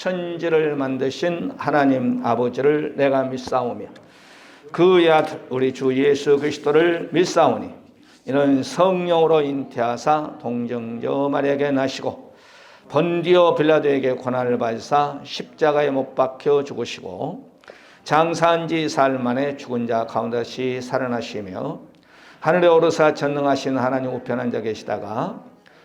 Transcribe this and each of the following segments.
천지를 만드신 하나님 아버지를 내가 믿사오며 그의 아들 우리 주 예수 그리스도를 믿사오니 이는 성령으로 잉태하사 동정녀 마리아에게 나시고 본디오 빌라도에게 고난을 받으사 십자가에 못 박혀 죽으시고 장사한 지 사흘 만에 죽은 자 가운데 다시 살아나시며 하늘에 오르사 전능하신 하나님 우편에 앉아 계시다가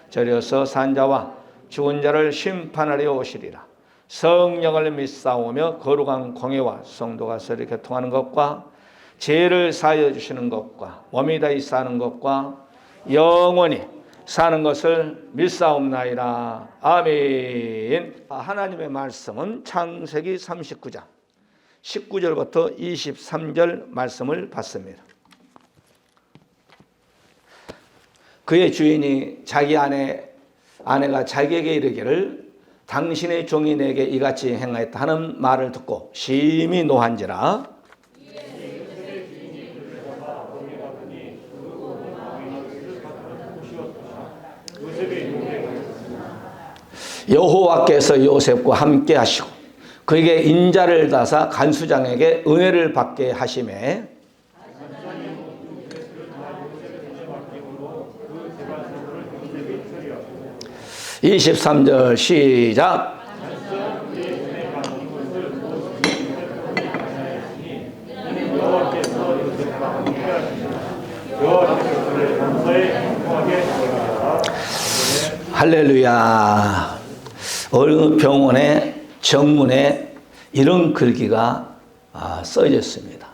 저리어서 산 자와 죽은 자를 심판하려 오시리라. 성령을 믿사오며 거룩한 공회와 성도가 서로 교통하는 것과 죄를 사하여 주시는 것과 몸이 다시 사는 것과 영원히 사는 것을 믿사옵나이다. 아멘. 하나님의 말씀은 창세기 39장 19절부터 23절 말씀을 받습니다. 그의 주인이 자기 아내가 자기에게 이르기를 당신의 종이 내게 이같이 행하였다 하는 말을 듣고 심히 노한지라 여호와께서 요셉과 함께 하시고 그에게 인자를 다사 간수장에게 은혜를 받게 하시매 23절 시작. 할렐루야. 어느 병원의 정문에 이런 글귀가 써져 있습니다.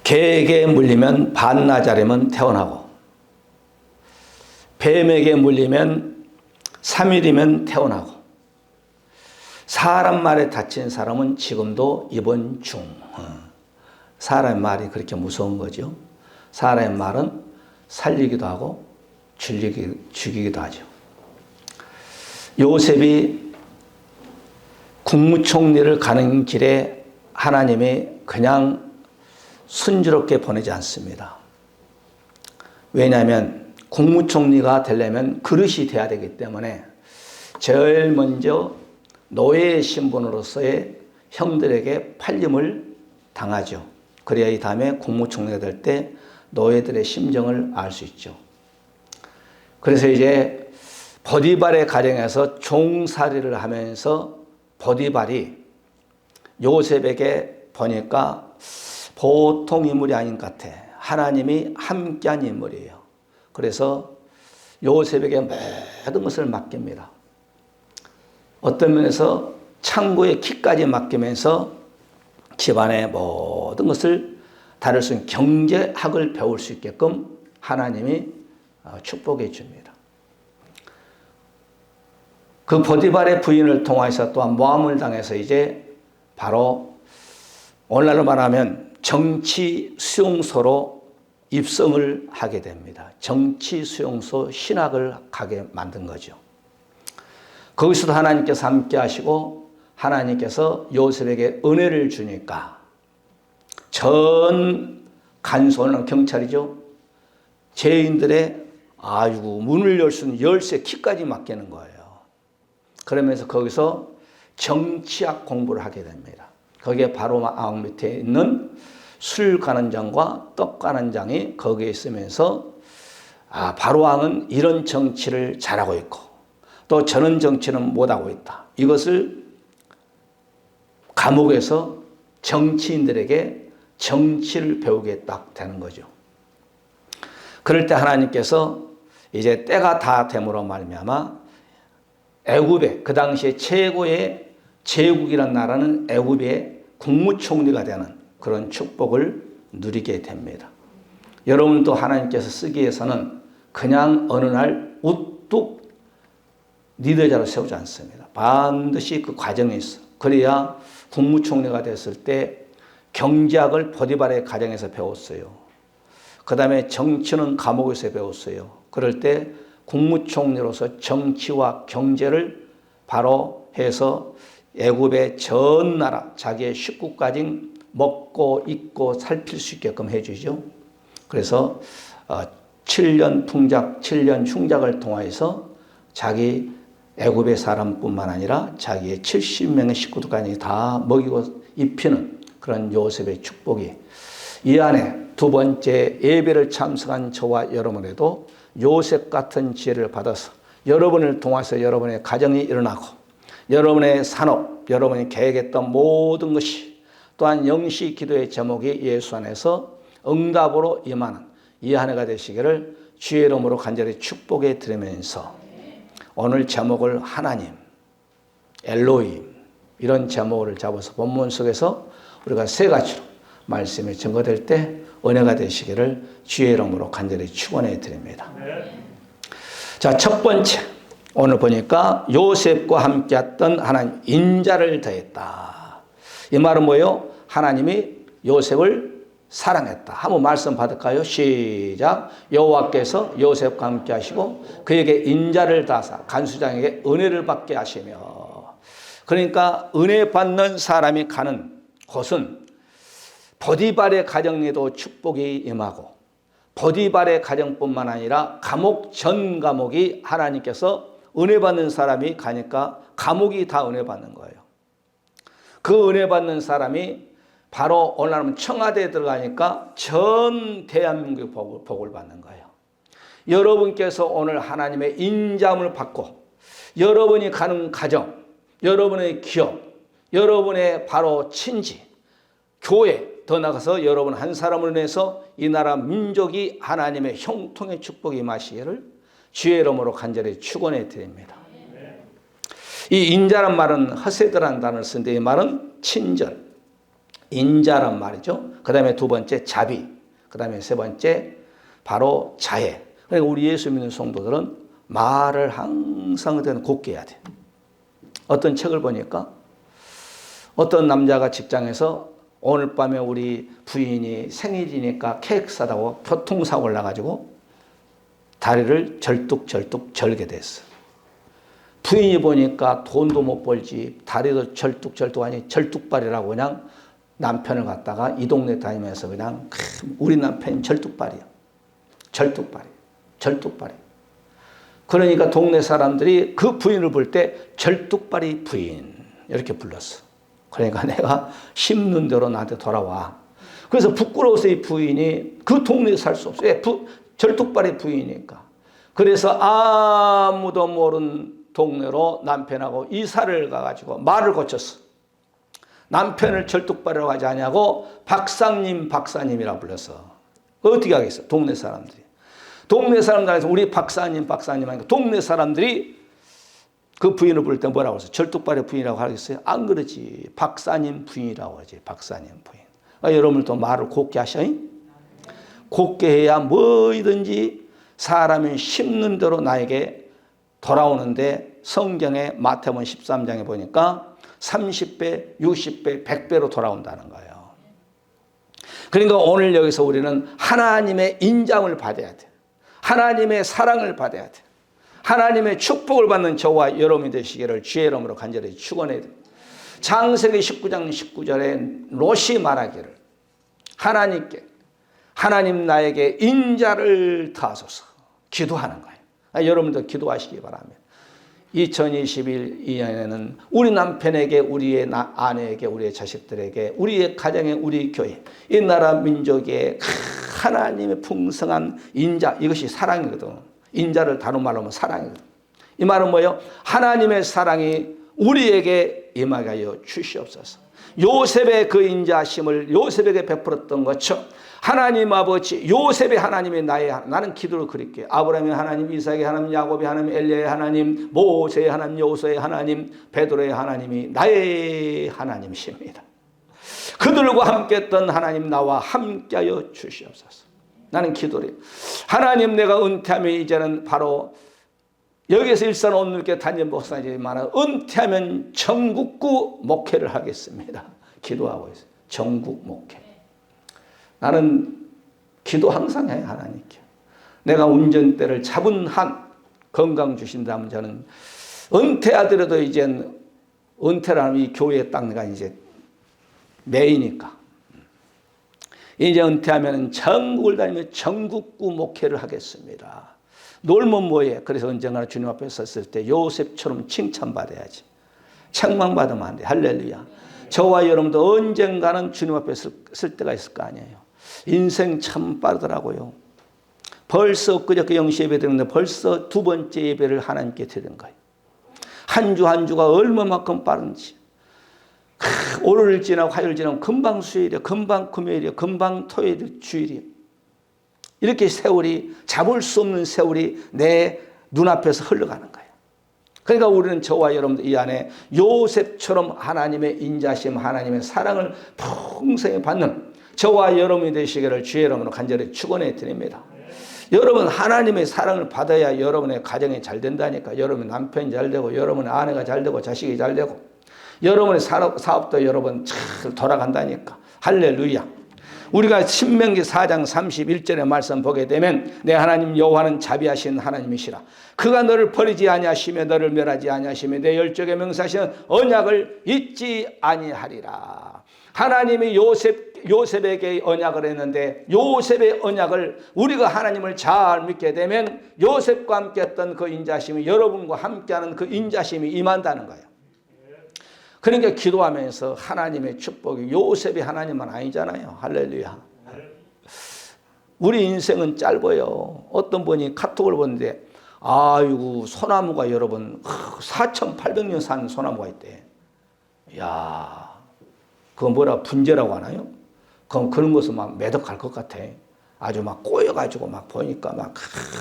개에게 물리면 반나절이면 퇴원하고 뱀에게 물리면 3일이면 퇴원하고 사람 말에 다친 사람은 지금도 입원 중. 사람의 말이 그렇게 무서운 거죠. 사람의 말은 살리기도 하고 죽이기도 하죠. 요셉이 국무총리를 가는 길에 하나님이 그냥 순조롭게 보내지 않습니다. 왜냐하면 국무총리가 되려면 그릇이 돼야 되기 때문에 제일 먼저 노예의 신분으로서의 형들에게 팔림을 당하죠. 그래야 이 다음에 국무총리가 될 때 노예들의 심정을 알 수 있죠. 그래서 이제 보디발의 가정에서 종살이를 하면서 보디발이 요셉에게 보니까 보통 인물이 아닌 것 같아. 하나님이 함께한 인물이에요. 그래서 요셉에게 모든 것을 맡깁니다. 어떤 면에서 창고의 키까지 맡기면서 집안의 모든 것을 다룰 수 있는 경제학을 배울 수 있게끔 하나님이 축복해 줍니다. 그 보디발의 부인을 통해서 또한 모함을 당해서 이제 바로 오늘날로 말하면 정치 수용소로 입성을 하게 됩니다. 정치 수용소 신학을 가게 만든 거죠. 거기서도 하나님께서 함께 하시고 하나님께서 요셉에게 은혜를 주니까 전 간소는 경찰이죠. 죄인들의 문을 열 수 있는 열쇠 키까지 맡기는 거예요. 그러면서 거기서 정치학 공부를 하게 됩니다. 거기에 바로 마음 밑에 있는 술 가는 장과 떡 가는 장이 거기에 있으면서 바로 왕은 이런 정치를 잘하고 있고 또 저런 정치는 못하고 있다. 이것을 감옥에서 정치인들에게 정치를 배우게 딱 되는 거죠. 그럴 때 하나님께서 이제 때가 다 됨으로 말미암아 애굽의 그 당시에 최고의 제국이라는 나라는 애굽의 국무총리가 되는 그런 축복을 누리게 됩니다. 여러분도 하나님께서 쓰기 위해서는 그냥 어느 날 우뚝 리더자로 세우지 않습니다. 반드시 그 과정이 있어. 그래야 국무총리가 됐을 때 경제학을 보디발의 가정에서 배웠어요. 그 다음에 정치는 감옥에서 배웠어요. 그럴 때 국무총리로서 정치와 경제를 바로 해서 애굽의 전 나라 자기의 식구까지 먹고 입고 살필 수 있게끔 해주죠. 그래서 7년 풍작, 7년 흉작을 통해서 자기 애굽의 사람뿐만 아니라 자기의 70명의 식구들까지 다 먹이고 입히는 그런 요셉의 축복이 이 안에 두 번째 예배를 참석한 저와 여러분에도 요셉 같은 지혜를 받아서 여러분을 통해서 여러분의 가정이 일어나고 여러분의 산업, 여러분이 계획했던 모든 것이 또한 영시 기도의 제목이 예수 안에서 응답으로 임하는 이 한 해가 되시기를 주의 이름으로 간절히 축복해 드리면서 오늘 제목을 하나님, 엘로힘 이런 제목을 잡아서 본문 속에서 우리가 세 가지로 말씀이 증거될 때 은혜가 되시기를 주의 이름으로 간절히 축원해 드립니다. 자, 첫 번째 오늘 보니까 요셉과 함께했던 하나님 인자를 더했다. 이 말은 뭐예요? 하나님이 요셉을 사랑했다. 한번 말씀 받을까요? 시작. 여호와께서 요셉과 함께 하시고 그에게 인자를 다사 간수장에게 은혜를 받게 하시며. 그러니까 은혜 받는 사람이 가는 곳은 보디발의 가정에도 축복이 임하고 보디발의 가정뿐만 아니라 감옥 전 감옥이 하나님께서 은혜 받는 사람이 가니까 감옥이 다 은혜 받는 거예요. 그 은혜 받는 사람이 바로 오늘날은 청와대에 들어가니까 전 대한민국의 복을 받는 거예요. 여러분께서 오늘 하나님의 인자함을 받고 여러분이 가는 가정, 여러분의 기업, 여러분의 바로 친지, 교회, 더 나가서 여러분 한 사람을 위해서 이 나라 민족이 하나님의 형통의 축복이 임하시기를 주의 이름으로 간절히 축원해 드립니다. 이 인자란 말은 허세드라는 단어를 쓰는데 이 말은 친절, 인자란 말이죠. 그 다음에 두 번째 자비, 그 다음에 세 번째 바로 자애. 그러니까 우리 예수 믿는 성도들은 말을 항상 곱게 해야 돼. 어떤 책을 보니까 어떤 남자가 직장에서 오늘 밤에 우리 부인이 생일이니까 케이크 사다고 교통사고를 나가지고 다리를 절뚝절뚝 절게 됐어. 부인이 보니까 돈도 못 벌지 다리도 절뚝절뚝 아니 절뚝발이라고 그냥 남편을 갖다가 이 동네 다니면서 그냥 우리 남편이 절뚝발이야. 절뚝발이야. 그러니까 동네 사람들이 그 부인을 볼 때 절뚝발이 부인 이렇게 불렀어. 그러니까 내가 심는 대로 나한테 돌아와. 그래서 부끄러워서 이 부인이 그 동네에 살 수 없어. 절뚝발의 부인이니까. 그래서 아무도 모르는 동네로 남편하고 이사를 가가지고 말을 고쳤어. 남편을 절뚝발이라고 하지 않냐고 박사님이라 불렀어. 어떻게 하겠어? 동네 사람들이. 동네 사람들에서 우리 박사님 하니까 동네 사람들이 그 부인을 부를 때 뭐라고 했어요? 절뚝발의 부인이라고 하겠어요? 안 그러지. 박사님 부인이라고 하지. 박사님 부인. 여러분도 말을 곱게 하셔. 곱게 해야 뭐든지 사람이 심는 대로 나에게 돌아오는데 성경에 마태복음 13장에 보니까 30배, 60배, 100배로 돌아온다는 거예요. 그러니까 오늘 여기서 우리는 하나님의 인장을 받아야 돼. 하나님의 사랑을 받아야 돼. 하나님의 축복을 받는 저와 여러분이 되시기를 주의 이름으로 간절히 축원해야 돼. 창세기 19장 19절에 롯이 말하기를 하나님께 하나님 나에게 인자를 더하소서 기도하는 거예요. 여러분도 기도하시기 바랍니다. 2021년에는 우리 남편에게, 우리의 아내에게, 우리의 자식들에게, 우리의 가정에, 우리 교회, 이 나라 민족에 하나님의 풍성한 인자, 이것이 사랑이거든. 인자를 다른 말로 하면 사랑이거든. 이 말은 뭐예요? 하나님의 사랑이 우리에게 임하게 하여 주시옵소서. 요셉의 그 인자심을 요셉에게 베풀었던 것처럼 하나님 아버지 요셉의 하나님이 나는 기도를 그릴게요. 아브라함의 하나님, 이삭의 하나님, 야곱의 하나님, 엘리야의 하나님, 모세의 하나님, 여호수아의 하나님, 베드로의 하나님이 나의 하나님이십니다. 그들과 함께했던 하나님 나와 함께하여 주시옵소서. 나는 기도를 해요. 하나님 내가 은퇴하면 이제는 바로 여기에서 일산 온누리교회 담임 목사님이지만 은퇴하면 전국구 목회를 하겠습니다. 기도하고 있어요. 전국 목회. 나는 기도 항상 해 하나님께. 내가 운전대를 잡은 한 건강 주신다면 저는 은퇴하더라도 이젠 은퇴라는 이 교회에 딱 내가 이제 매이니까 이제 은퇴하면 전국을 다니며 전국구 목회를 하겠습니다. 놀면 뭐해? 그래서 언젠가는 주님 앞에 섰을 때 요셉처럼 칭찬받아야지. 책망받으면 안 돼. 할렐루야. 저와 여러분도 언젠가는 주님 앞에 쓸 때가 있을 거 아니에요. 인생 참 빠르더라고요. 벌써 그저께 0시 예배 드렸는데 벌써 두 번째 예배를 하나님께 드린 거예요. 한 주 한 주가 얼마만큼 빠른지. 월요일 지나고 화요일 지나고 금방 수요일이야. 금방 금요일이야. 금방 토요일 주일이야. 이렇게 세월이 잡을 수 없는 세월이 내 눈앞에서 흘러가는 거예요. 그러니까 우리는 저와 여러분들 이 안에 요셉처럼 하나님의 인자심, 하나님의 사랑을 풍성히 받는 저와 여러분이 되시기를 주의 이름으로 간절히 축원해 드립니다. 여러분 하나님의 사랑을 받아야 여러분의 가정이 잘 된다니까. 여러분의 남편이 잘 되고 여러분의 아내가 잘 되고 자식이 잘 되고 여러분의 사업도 여러분 잘 돌아간다니까. 할렐루야. 우리가 신명기 4장 31절의 말씀 보게 되면 내 하나님 여호와는 자비하신 하나님이시라. 그가 너를 버리지 아니하시며 너를 멸하지 아니하시며 내 열조에 명사하시는 언약을 잊지 아니하리라. 하나님이 요셉에게 언약을 했는데 요셉의 언약을 우리가 하나님을 잘 믿게 되면 요셉과 함께 했던 그 인자심이 여러분과 함께하는 그 인자심이 임한다는 거예요. 그러니까 기도하면서 하나님의 축복이 요셉이 하나님만 아니잖아요. 할렐루야. 우리 인생은 짧아요. 어떤 분이 카톡을 보는데 아이고 소나무가 여러분 4,800년 산 소나무가 있대. 이야, 그거 뭐라 분재라고 하나요? 그럼 그런 것은 막 매덕할 것 같아. 아주 막 꼬여가지고 막 보니까 막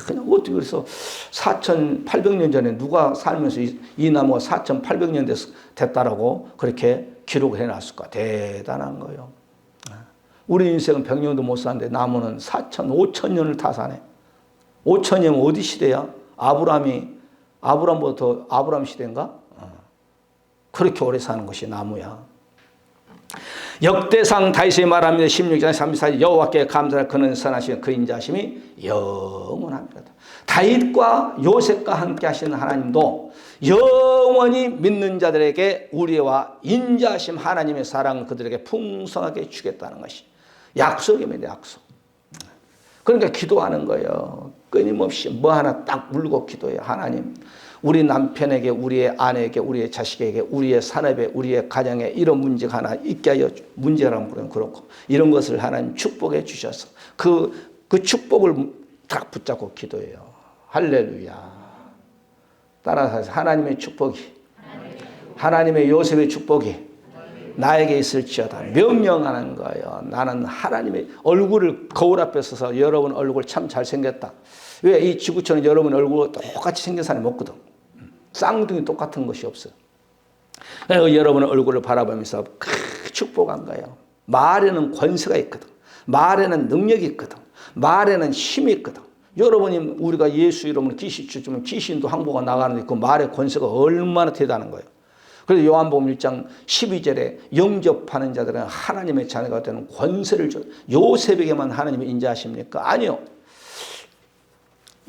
그냥 어떻게 그래서 4,800년 전에 누가 살면서 이 나무가 4,800년 됐다라고 그렇게 기록을 해놨을까. 대단한 거예요. 우리 인생은 100년도 못 사는데 나무는 5,000년을 다 사네. 5,000년은 어디 시대야? 아브람보다 더 아브람 시대인가? 그렇게 오래 사는 것이 나무야. 역대상 다윗이 말합니다. 16장 34절 여호와께 감사를 그는 선하시며 그 인자심이 영원합니다. 다윗과 요셉과 함께 하시는 하나님도 영원히 믿는 자들에게 우리와 인자심 하나님의 사랑을 그들에게 풍성하게 주겠다는 것이 약속입니다. 약속. 그러니까 기도하는 거예요. 끊임없이 뭐 하나 딱 물고 기도해요. 하나님, 우리 남편에게, 우리의 아내에게, 우리의 자식에게, 우리의 산업에, 우리의 가정에 이런 문제가 하나 있게 하여 문제라면 그렇고 이런 것을 하나님 축복해 주셔서 그 축복을 딱 붙잡고 기도해요. 할렐루야. 따라서 하나님의 축복이, 하나님의 요셉의 축복이 나에게 있을지어다. 명령하는 거예요. 나는 하나님의 얼굴을 거울 앞에 서서 여러분 얼굴 참 잘생겼다. 왜? 이 지구촌은 여러분 얼굴 똑같이 생긴 사람이 없거든. 쌍둥이 똑같은 것이 없어요. 여러분 얼굴을 바라보면서 축복한 거예요. 말에는 권세가 있거든. 말에는 능력이 있거든. 말에는 힘이 있거든. 여러분이 우리가 예수 이름으로 귀신 쫓으면 귀신도 항복가 나가는데 그 말의 권세가 얼마나 대단한 거예요. 그래서 요한복음 1장 12절에 영접하는 자들은 하나님의 자녀가 되는 권세를 줘. 요셉에게만 하나님이 인자하십니까? 아니요.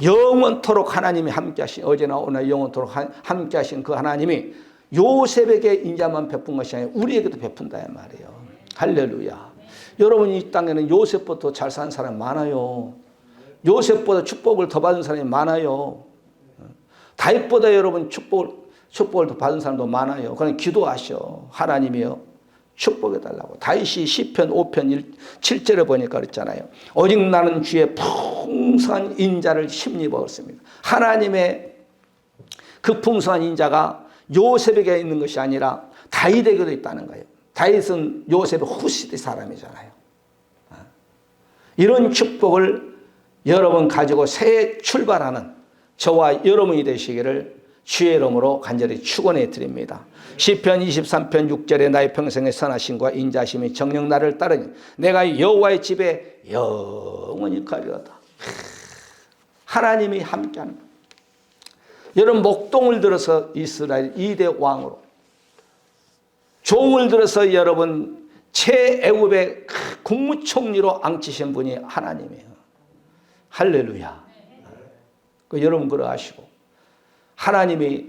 영원토록 하나님이 함께하신, 어제나 오늘 영원토록 함께하신 그 하나님이 요셉에게 인자만 베푼 것이 아니라 우리에게도 베푼다 이 말이에요. 할렐루야. 여러분 이 땅에는 요셉보다 잘 사는 사람이 많아요. 요셉보다 축복을 더 받은 사람이 많아요. 다윗보다 여러분 축복을 더 받은 사람도 많아요. 그냥 기도하셔. 하나님이요, 축복해 달라고. 다윗이 시편 5편 7절에 보니까 그랬잖아요. 오직 나는 주의 풍성한 인자를 힘입어 얻습니다. 하나님의 그 풍성한 인자가 요셉에게 있는 것이 아니라 다윗에게도 있다는 거예요. 다윗은 요셉의 후시대 사람이잖아요. 이런 축복을 여러분 가지고 새 출발하는 저와 여러분이 되시기를 주의 이름으로 간절히 축원해 드립니다. 시편 23편 6절에 나의 평생의 선하심과 인자심이 정녕 나를 따르니 내가 여호와의 집에 영원히 가리로다. 하나님이 함께하는 거예요. 여러분 목동을 들어서 이스라엘 2대 왕으로, 종을 들어서 여러분 최애굽의 국무총리로 앙치신 분이 하나님이에요. 할렐루야. 여러분 그러 아시고 하나님이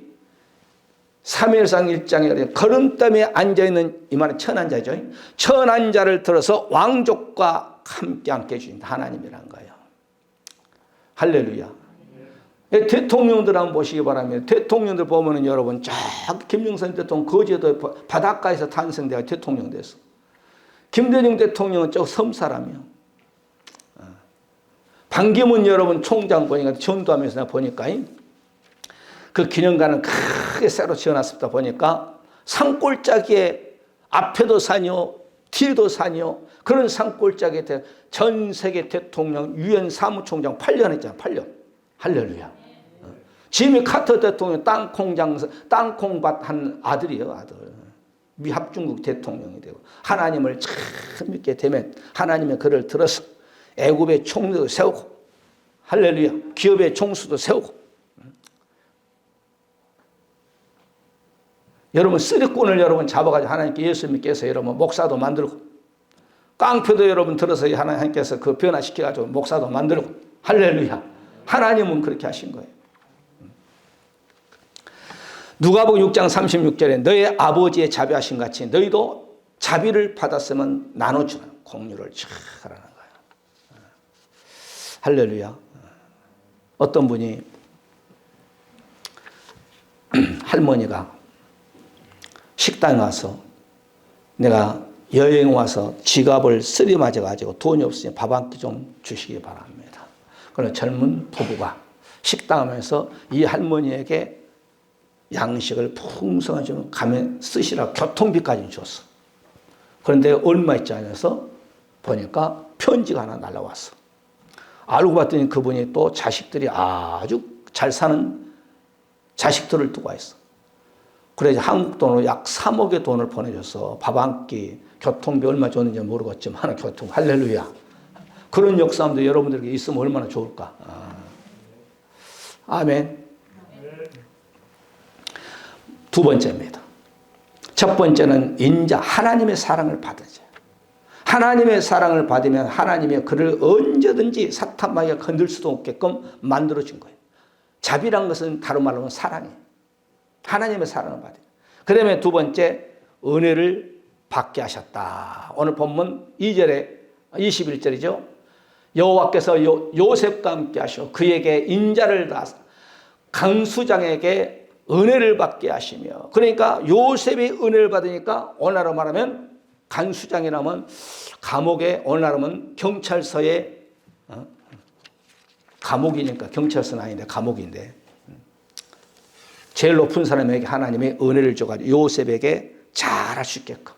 3일상 1장에 거름땀에 앉아있는 이만한 천한자죠. 천한자를 들어서 왕족과 함께 해주신 하나님이란 거예요. 할렐루야. 대통령들 한번 보시기 바랍니다. 대통령들 보면은 여러분, 저 김영삼 대통령 거제도 바닷가에서 탄생돼가 대통령 됐어. 김대중 대통령은 저 섬 사람이요. 반기문 여러분 총장 보니까 전두하면서 내가 보니까 그 기념관을 크게 새로 지어놨습니다. 보니까 산골짜기에 앞에도 산이요, 뒤에도 산이요. 그런 산골짜기에 전 세계 대통령, 유엔 사무총장 8년 했잖아. 8년. 할렐루야. 지미 카터 대통령 땅콩밭 한 아들이에요. 아들. 미 합중국 대통령이 되고 하나님을 참 믿게 되면 하나님의 글을 들어서 애굽의 총리도 세우고, 할렐루야, 기업의 총수도 세우고, 여러분 쓰리꾼을 여러분 잡아가지고 하나님께 예수 믿게 해서 여러분 목사도 만들고, 깡패도 여러분 들어서 하나님께서 그 변화시켜가지고 목사도 만들고, 할렐루야. 하나님은 그렇게 하신 거예요. 누가복음 6장 36절에 너의 아버지의 자비하신 같이 너희도 자비를 받았으면 나눠주는 공유를 하라는 거예요. 할렐루야. 어떤 분이 할머니가 식당에 와서 내가 여행 와서 지갑을 쓰리맞아가지고 돈이 없으니 밥 한 끼 좀 주시기 바랍니다. 그래서 젊은 부부가 식당하면서 이 할머니에게 양식을 풍성하게 좀 가면 쓰시라고 교통비까지 줬어. 그런데 얼마 있지 않아서 보니까 편지가 하나 날라왔어. 알고 봤더니 그분이 또 자식들이 아주 잘 사는 자식들을 두고 있어. 그래서 한국 돈으로 약 3억의 돈을 보내줘서 밥 한 끼, 교통비 얼마 줬는지 모르겠지만 교통, 할렐루야. 그런 역사함도 여러분들에게 있으면 얼마나 좋을까. 아멘. 두 번째입니다. 첫 번째는 인자, 하나님의 사랑을 받으자. 하나님의 사랑을 받으면 하나님의 그를 언제든지 사탄 마귀가 건들 수도 없게끔 만들어준 거예요. 자비란 것은 다른 말로 하면 사랑이에요. 하나님의 사랑을 받아요. 그 다음에 두 번째, 은혜를 받게 하셨다. 오늘 본문 2절에 21절이죠. 여호와께서 요셉과 함께 하시고 그에게 인자를 다 강수장에게 은혜를 받게 하시며, 그러니까 요셉이 은혜를 받으니까 오늘날로 말하면 간수장이라면 감옥에, 오늘날로 경찰서에, 감옥이니까 경찰서는 아닌데 감옥인데, 제일 높은 사람에게 하나님의 은혜를 줘가지고 요셉에게 잘할 수 있게끔,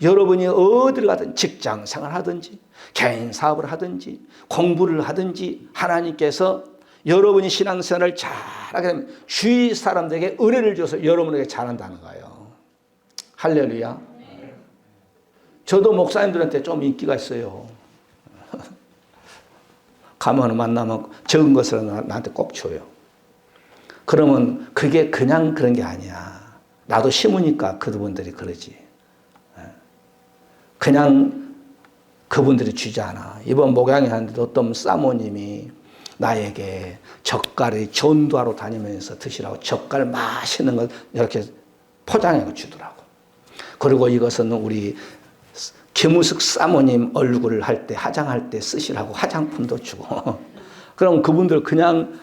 여러분이 어디를 가든 직장 생활하든지 개인 사업을 하든지 공부를 하든지 하나님께서 여러분이 신앙생활을 잘하게 되면 주위 사람들에게 은혜를 줘서 여러분에게 잘한다는 거예요. 할렐루야. 저도 목사님들한테 좀 인기가 있어요. 가면 만나면 적은 것을 나한테 꼭 줘요. 그러면 그게 그냥 그런 게 아니야. 나도 심으니까 그분들이 그러지. 그냥 그분들이 주지 않아. 이번 목양회 하는데 어떤 사모님이 나에게 젓갈을 전도하러 다니면서 드시라고 젓갈 맛있는 걸 이렇게 포장해 주더라고. 그리고 이것은 우리 김우숙 사모님 얼굴을 할 때, 화장할 때 쓰시라고 화장품도 주고. 그럼 그분들 그냥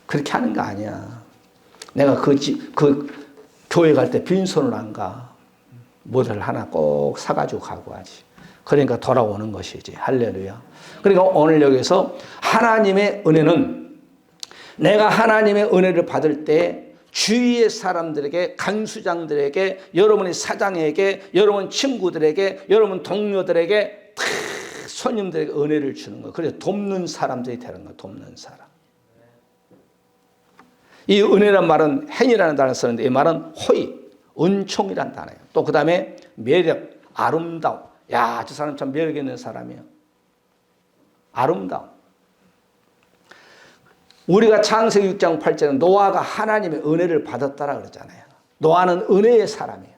그렇게 하는 거 아니야. 내가 그 교회 갈 때 빈손을 안 가. 뭐를 하나 꼭 사가지고 가고 하지. 그러니까 돌아오는 것이지. 할렐루야. 그러니까 오늘 여기서 하나님의 은혜는, 내가 하나님의 은혜를 받을 때 주위의 사람들에게, 간수장들에게, 여러분의 사장에게, 여러분 친구들에게, 여러분 동료들에게, 손님들에게 은혜를 주는 거예요. 그래서 돕는 사람들이 되는 거예요. 돕는 사람. 이 은혜란 말은 행이라는 단어를 쓰는데 이 말은 호의, 은총이라는 단어예요. 또 그 다음에 매력, 아름다움. 야, 저 사람 참 매력 있는 사람이에요. 아름다움. 우리가 창세기 6장 8절은 노아가 하나님의 은혜를 받았다라 그러잖아요. 노아는 은혜의 사람이에요.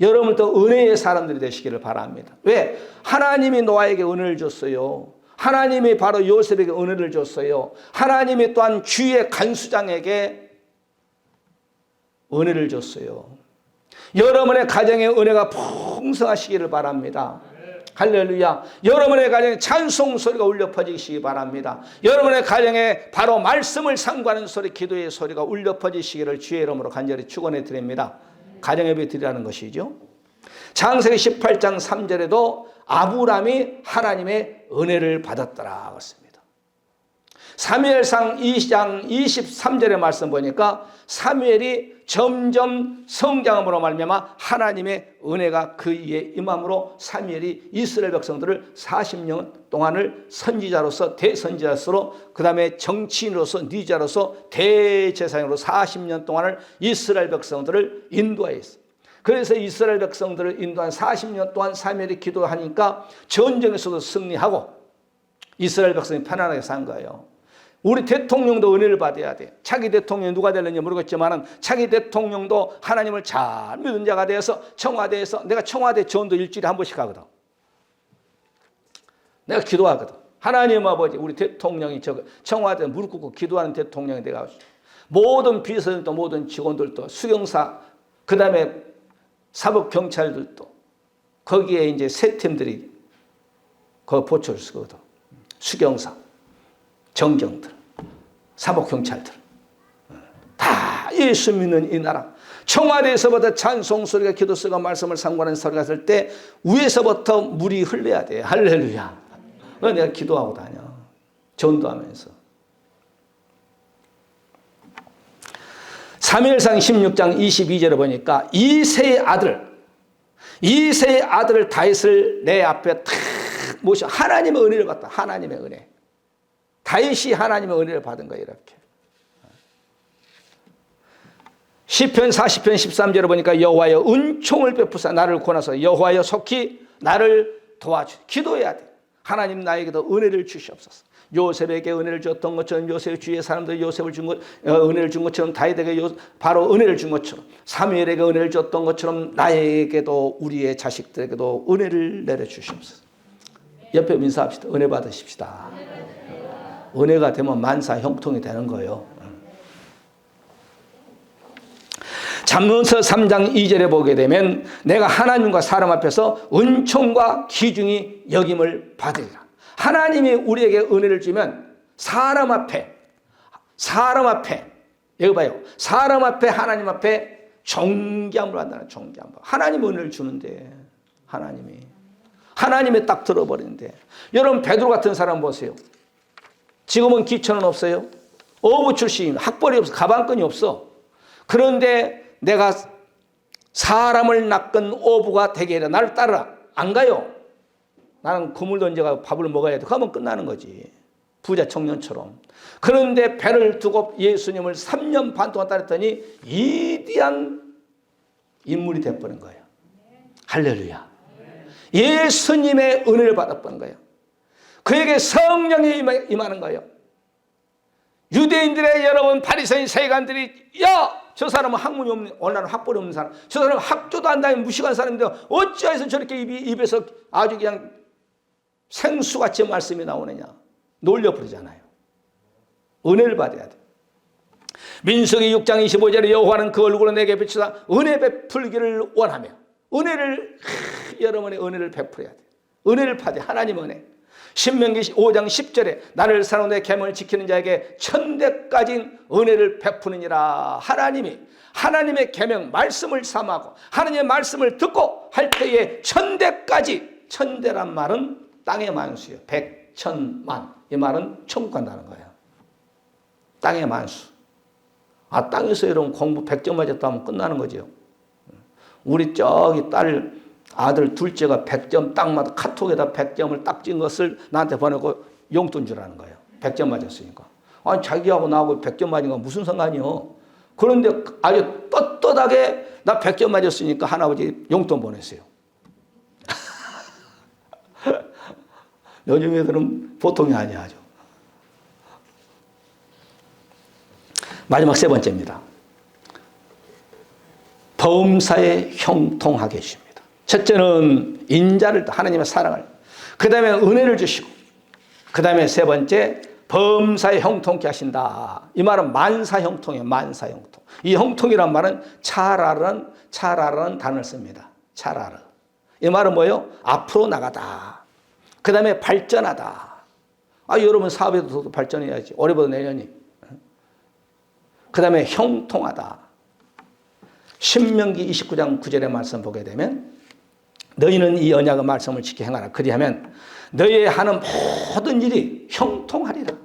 여러분도 은혜의 사람들이 되시기를 바랍니다. 왜? 하나님이 노아에게 은혜를 줬어요. 하나님이 바로 요셉에게 은혜를 줬어요. 하나님이 또한 주의 간수장에게 은혜를 줬어요. 여러분의 가정에 은혜가 풍성하시기를 바랍니다. 할렐루야. 여러분의 가정에 찬송 소리가 울려 퍼지시기 바랍니다. 여러분의 가정에 바로 말씀을 상고하는 소리, 기도의 소리가 울려 퍼지시기를 주의 이름으로 간절히 축원해 드립니다. 가정 예배 드리라는 것이죠. 창세기 18장 3절에도 아브라함이 하나님의 은혜를 받았더라 그랬습니다. 사무엘상 2장 23절의 말씀 보니까 사무엘이 점점 성장함으로 말미암아 하나님의 은혜가 그에게 임함으로 사무엘이 이스라엘 백성들을 40년 동안을 선지자로서 대선지자로서 그 다음에 정치인으로서 니자로서 대제사장으로 40년 동안을 이스라엘 백성들을 인도하였어요. 그래서 이스라엘 백성들을 인도한 40년 동안 사무엘이 기도하니까 전쟁에서도 승리하고 이스라엘 백성이 편안하게 산 거예요. 우리 대통령도 은혜를 받아야 돼. 차기 대통령이 누가 될는지 모르겠지만 차기 대통령도 하나님을 잘 믿은 자가 되어서 청와대에서, 내가 청와대 전도 일주일에 한 번씩 가거든. 내가 기도하거든. 하나님 아버지, 우리 대통령이 청와대 무릎 꿇고 기도하는 대통령이 내가 모든 비서들도 모든 직원들도 수경사 그 다음에 사법경찰들도 거기에 이제 세 팀들이 그 보초를 쓰거든. 수경사, 정경들, 사법경찰들 다 예수 믿는 이 나라. 청와대에서부터 찬송 소리가, 기도 소리가, 말씀을 상고하는 소리가 있을 때 위에서부터 물이 흘러야 돼. 할렐루야. 그래서 내가 기도하고 다녀. 전도하면서. 사무엘상 16장 22절에 보니까 이새의 아들을 다윗을 내 앞에 탁 모셔. 하나님의 은혜를 받다. 하나님의 은혜. 다윗이 하나님의 은혜를 받은 거예요. 이렇게. 시편 40편 13절에 보니까 여호와여 은총을 베푸사 나를 구원하소서. 여호와여 속히 나를 도와주. 기도해야 돼. 하나님 나에게도 은혜를 주시옵소서. 요셉에게 은혜를 줬던 것처럼, 요셉 주위의 사람들 요셉을 은혜를 준 것처럼, 다윗에게 바로 은혜를 준 것처럼, 사무엘에게 은혜를 줬던 것처럼 나에게도, 우리의 자식들에게도 은혜를 내려주시옵소서. 옆에 인사합시다. 은혜 받으십시다. 은혜가 되면 만사 형통이 되는 거예요. 잠언서 3장 2절에 보게 되면 내가 하나님과 사람 앞에서 은총과 기중이 여김을 받으리라. 하나님이 우리에게 은혜를 주면 사람 앞에 여기 봐요. 사람 앞에, 하나님 앞에 존귀함을 받는다는 존귀함. 하나님 은혜를 주는데 하나님이 딱 들어버리는데, 여러분 베드로 같은 사람 보세요. 지금은 기초는 없어요. 어부 출신, 학벌이 없어, 가방끈이 없어. 그런데 내가 사람을 낚은 어부가 되게 해라. 나를 따르라. 안 가요. 나는 그물 던져가 밥을 먹어야 돼. 그러면 끝나는 거지. 부자 청년처럼. 그런데 배를 두고 예수님을 3년 반 동안 따랐더니 위대한 인물이 돼버린 거예요. 할렐루야. 예수님의 은혜를 받아버린 거예요. 그에게 성령이 임하는 거예요. 유대인들의 여러분 바리새인 세관들이, 야! 저 사람은 학문이 없는, 원하는 학벌이 없는 사람, 저 사람은 학교도 안 다니는 무식한 사람인데 어찌해서 저렇게 입에서 아주 그냥 생수같이 말씀이 나오느냐. 놀려버리잖아요. 은혜를 받아야 돼. 민수기 6장 25절에 여호와는 그 얼굴을 내게 비추사 은혜 베풀기를 원하며, 은혜를, 여러분의 은혜를 베풀어야 돼. 은혜를 받아. 하나님 은혜. 신명기 5장 10절에 나를 사랑하는 내 계명을 지키는 자에게 천대까지 은혜를 베푸느니라. 하나님의 계명 말씀을 삼하고 하나님의 말씀을 듣고 할 때에 천대까지, 천대란 말은 땅의 만수예요. 백천만, 이 말은 천국 간다는 거예요. 땅의 만수. 땅에서 여러분 공부 100점 맞았다 하면 끝나는 거죠. 우리 저기 아들 둘째가 100점 딱 맞아, 카톡에다 100점을 딱 찍은 것을 나한테 보내고 용돈 주라는 거예요. 100점 맞았으니까. 아니 자기하고 나하고 100점 맞은 건 무슨 상관이요. 그런데 아주 떳떳하게 나 100점 맞았으니까 할아버지 용돈 보냈어요. 요즘 애들은 보통이 아니야. 아주. 마지막 세 번째입니다. 범사에 형통하게 해주십니다. 첫째는 인자를, 하나님의 사랑을, 그 다음에 은혜를 주시고, 그 다음에 세 번째 범사에 형통케 하신다. 이 말은 만사형통이에요. 만사형통. 이 형통이란 말은 차라라는 단어를 씁니다. 차라르. 이 말은 뭐예요? 앞으로 나가다. 그 다음에 발전하다. 여러분 사업에도 더 발전해야지. 올해보다 내년이. 그 다음에 형통하다. 신명기 29장 9절의 말씀 보게 되면 너희는 이 언약의 말씀을 지켜 행하라. 그리하면 너희의 하는 모든 일이 형통하리라.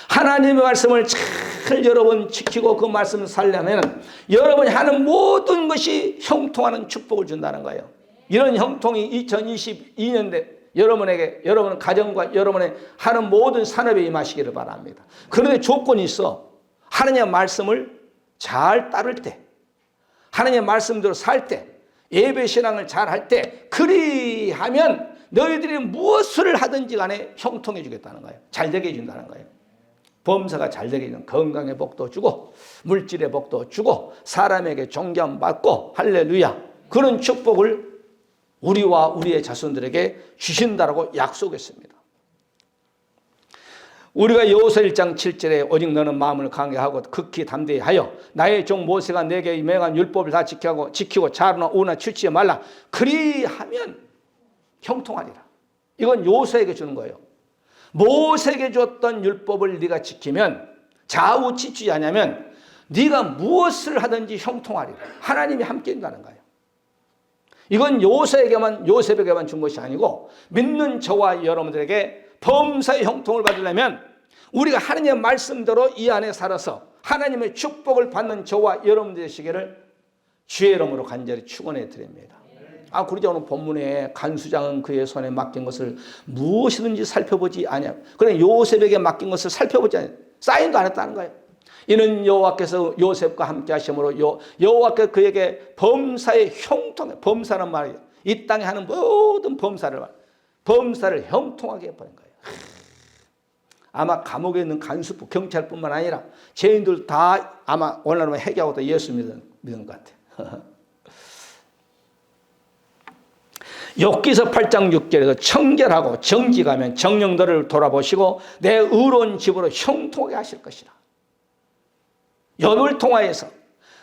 하나님의 말씀을 잘 여러분 지키고 그 말씀을 살려면 여러분이 하는 모든 것이 형통하는 축복을 준다는 거예요. 이런 형통이 2022년대 여러분에게, 여러분 가정과 여러분의 하는 모든 산업에 임하시기를 바랍니다. 그런데 조건이 있어. 하나님의 말씀을 잘 따를 때, 하나님의 말씀대로 살 때, 예배 신앙을 잘 할 때, 그리하면 너희들이 무엇을 하든지 간에 형통해 주겠다는 거예요. 잘 되게 해준다는 거예요. 범사가 잘 되게 해주는 건강의 복도 주고 물질의 복도 주고 사람에게 존경 받고 할렐루야, 그런 축복을 우리와 우리의 자손들에게 주신다라고 약속했습니다. 우리가 여호수아 1장 7절에 오직 너는 마음을 강하게 하고 극히 담대히 하여 나의 종 모세가 내게 명한 율법을 다 지키고 자루나 우나 취치지 말라. 그리하면 형통하리라. 이건 여호수아에게 주는 거예요. 모세에게 줬던 율법을 네가 지키면 좌우 취치지 않으면 네가 무엇을 하든지 형통하리라. 하나님이 함께 있다는 거예요. 이건 요셉에게만 준 것이 아니고 믿는 저와 여러분들에게 범사의 형통을 받으려면 우리가 하나님의 말씀대로 이 안에 살아서 하나님의 축복을 받는 저와 여러분들 되시기를 주의 이름으로 간절히 축원해 드립니다. 그러자 오늘 본문에 간수장은 그의 손에 맡긴 것을 무엇이든지 살펴보지 아니하고, 그래 요셉에게 맡긴 것을 살펴보지 아니하고 사인도 안 했다는 거예요. 이는 여호와께서 요셉과 함께 하심으로 여호와께서 그에게 범사의 형통, 범사는 말이에요. 이 땅에 하는 모든 범사를 형통하게 해버린 거예요. 아마 감옥에 있는 간수부, 경찰뿐만 아니라 죄인들 다 아마 오늘날은 회개하고 예수 믿는 것 같아요. 욥기서 8장 6절에서 청결하고 정직하면 정령들을 돌아보시고 내 의로운 집으로 형통하게 하실 것이라. 욥을 통하여서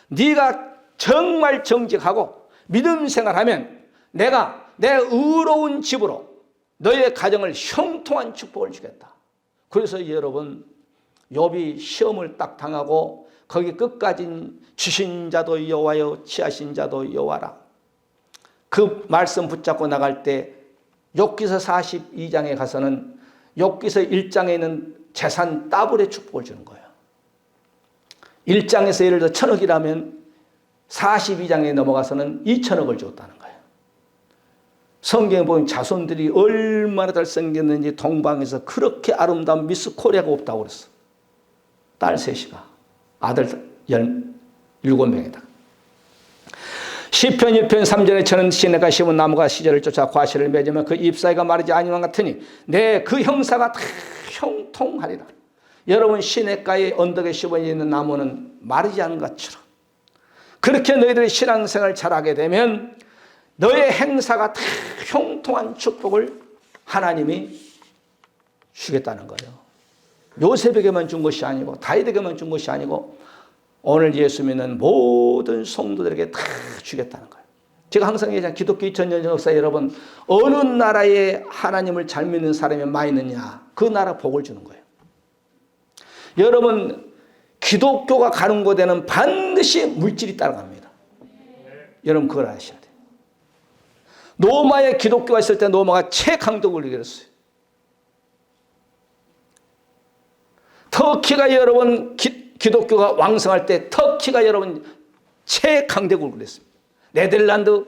네가 정말 정직하고 믿음 생활하면 내가 내 의로운 집으로 너희의 가정을 형통한 축복을 주겠다. 그래서 여러분 욥이 시험을 딱 당하고 거기 끝까지 주신 자도 여호와여 취하신 자도 여호와라. 그 말씀 붙잡고 나갈 때 욥기서 42장에 가서는 욥기서 1장에 있는 재산 더블의 축복을 주는 거예요. 1장에서 예를 들어 1000억이라면 42장에 넘어가서는 2000억을 줬다는 거예요. 성경에 보면 자손들이 얼마나 잘생겼는지 동방에서 그렇게 아름다운 미스 코리아가 없다고 그랬어. 딸 셋이가, 아들 17명이다. 시편 1편 3절에 저는 시내가 심은 나무가 시절을 쫓아 과실을 맺으면 그 잎사귀가 마르지 아니한 같으니 내 그 형사가 다 형통하리라. 여러분 시냇가에 언덕에 심어 있는 나무는 마르지 않은 것처럼 그렇게 너희들의 신앙생활을 잘하게 되면 너의 행사가 다 형통한 축복을 하나님이 주겠다는 거예요. 요셉에게만 준 것이 아니고 다윗에게만 준 것이 아니고 오늘 예수 믿는 모든 성도들에게 다 주겠다는 거예요. 제가 항상 얘기하잖아요. 기독교 2000년 역사 여러분 어느 나라에 하나님을 잘 믿는 사람이 많이 있느냐 그 나라 복을 주는 거예요. 여러분 기독교가 가는 곳에는 반드시 물질이 따라갑니다. 여러분 그걸 아셔야 돼요. 로마에 기독교가 있을 때 로마가 최강독을 이겼어요. 터키가 여러분 기독교가 왕성할 때 터키가 여러분 최강대국을 그랬습니다. 네덜란드,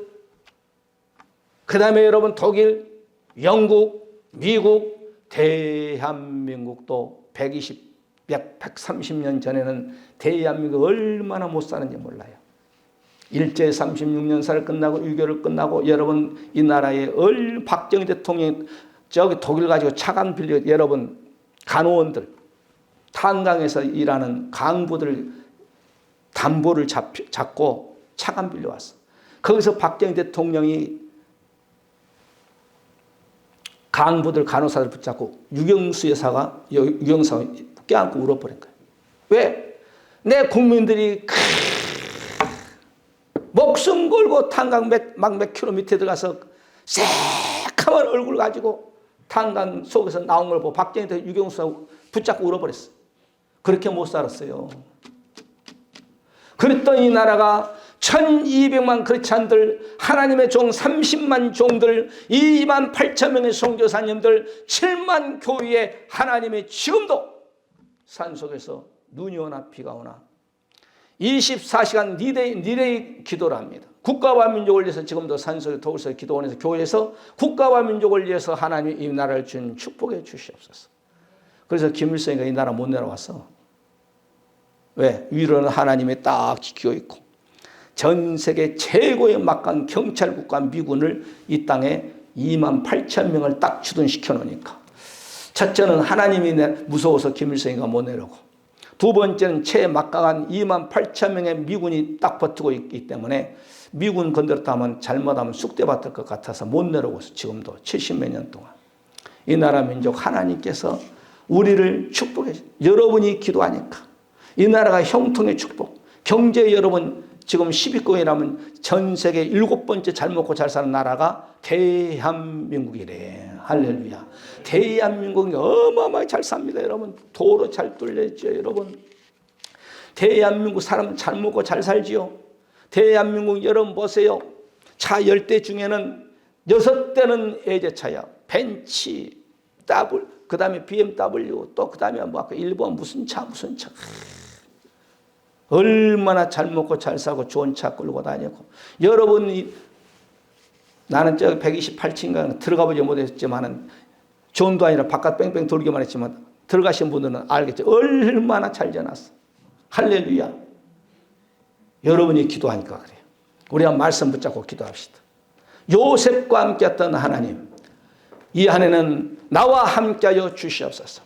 그 다음에 여러분 독일, 영국, 미국, 대한민국도 130년 전에는 대한민국 얼마나 못 사는지 몰라요. 일제 36년사를 끝나고 6.25를 끝나고 여러분 이 나라에 박정희 대통령이 저기 독일 가지고 차관 빌려 여러분 간호원들 탄강에서 일하는 강부들 담보를 잡고 차관 빌려왔어. 거기서 박정희 대통령이 강부들 간호사들 붙잡고 유경수 여사가 껴안고 울어버린 거예요. 왜? 내 국민들이 목숨 걸고 탄강 몇 킬로 밑에 들어가서 새카만 얼굴 가지고 탄광 속에서 나온 걸 보고 박정희 유경수 붙잡고 울어버렸어. 그렇게 못 살았어요. 그랬던 이 나라가 1200만 크리스찬들, 하나님의 종 30만 종들, 2만 8천 명의 선교사님들, 7만 교회에 하나님의 지금도 산속에서 눈이 오나 비가 오나 24시간 리레이 기도를 합니다. 국가와 민족을 위해서 지금도 산속에 도울서 기도원에서 교회에서 국가와 민족을 위해서 하나님이 이 나라를 준 축복해 주시옵소서. 그래서 김일성이가 이 나라 못 내려왔어. 왜? 위로는 하나님이 딱 지키고 있고 전 세계 최고의 막강 경찰국가 미군을 이 땅에 2만 8천 명을 딱 주둔시켜 놓으니까 첫째는 하나님이 무서워서 김일성이가 못 내려오고 두 번째는 최막강한 2만 8천 명의 미군이 딱 버티고 있기 때문에 미군 건드렸다 하면 잘못하면 쑥대받을 것 같아서 못 내려오고 지금도 70몇 년 동안 이 나라 민족 하나님께서 우리를 축복해 여러분이 기도하니까 이 나라가 형통의 축복 경제 여러분 지금 10위권이라면 전 세계 7번째 잘 먹고 잘 사는 나라가 대한민국이래. 할렐루야. 대한민국이 어마어마하게 잘 삽니다. 여러분 도로 잘 뚫렸죠. 여러분 대한민국 사람 잘 먹고 잘 살지요. 대한민국 여러분 보세요. 차 10대 중에는 6대는 예제차야. 벤츠, 더블, 그 다음에 BMW, 또 그 다음에 뭐 아까 일본 무슨 차. 얼마나 잘 먹고 잘 사고 좋은 차 끌고 다니고 여러분이 나는 저 128층인가 들어가 보지 못했지만은 존도 아니라 바깥 뺑뺑 돌기만 했지만 들어가신 분들은 알겠죠. 얼마나 잘 지어놨어. 할렐루야. 여러분이 기도하니까 그래요. 우리가 말씀 붙잡고 기도합시다. 요셉과 함께했던 하나님 이 한해는 나와 함께하여 주시옵소서.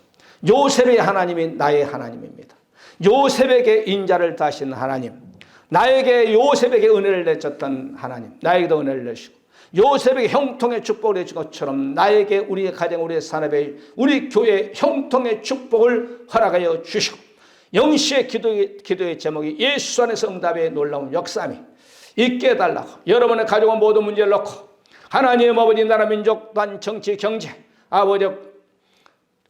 요셉의 하나님이 나의 하나님입니다. 요셉에게 인자를 다신 하나님 나에게 요셉에게 은혜를 내줬던 하나님 나에게도 은혜를 내시고 요셉에게 형통의 축복을 내준 것처럼 나에게 우리의 가정 우리의 산업에 우리 교회에 형통의 축복을 허락하여 주시고 영시의 기도의 제목이 예수 안에서 응답의 놀라운 역사함이 있게 해달라고 여러분의 가정은 모든 문제를 놓고 하나님 아버지 나라 민족 단 정치 경제 아버지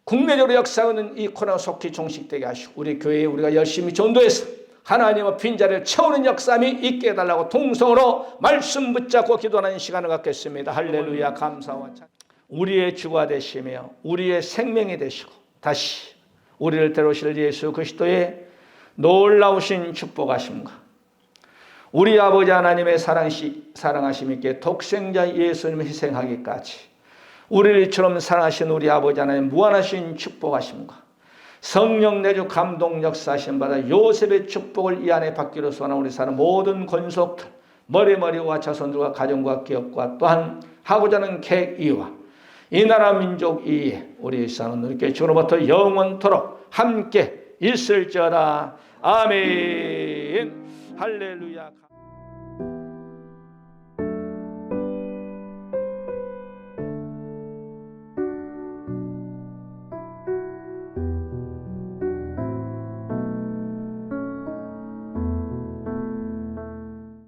국내적으로 역사하는 이 코로나 속히 종식되게 하시고 우리 교회에 우리가 열심히 전도해서 하나님의 빈자리를 채우는 역사함이 있게 해달라고 통성으로 말씀 붙잡고 기도하는 시간을 갖겠습니다. 할렐루야. 감사와 찬 우리의 주가 되시며 우리의 생명이 되시고 다시 우리를 데려오실 예수 그리스도의 놀라우신 축복하심과 우리 아버지 하나님의 사랑하심 있게 독생자 예수님을 희생하기까지 우리를 이처럼 사랑하신 우리 아버지 하나님 무한하신 축복하심과 성령 내주 감동 역사하심 받아 요셉의 축복을 이 안에 받기로 소원하는 우리 사는 모든 권속들 머리와 자손들과 가정과 기업과 또한 하고자 하는 계획 이와 이 나라 민족 이에 우리 사는 우리께 주로부터 영원토록 함께 있을지어다. 아멘. 할렐루야.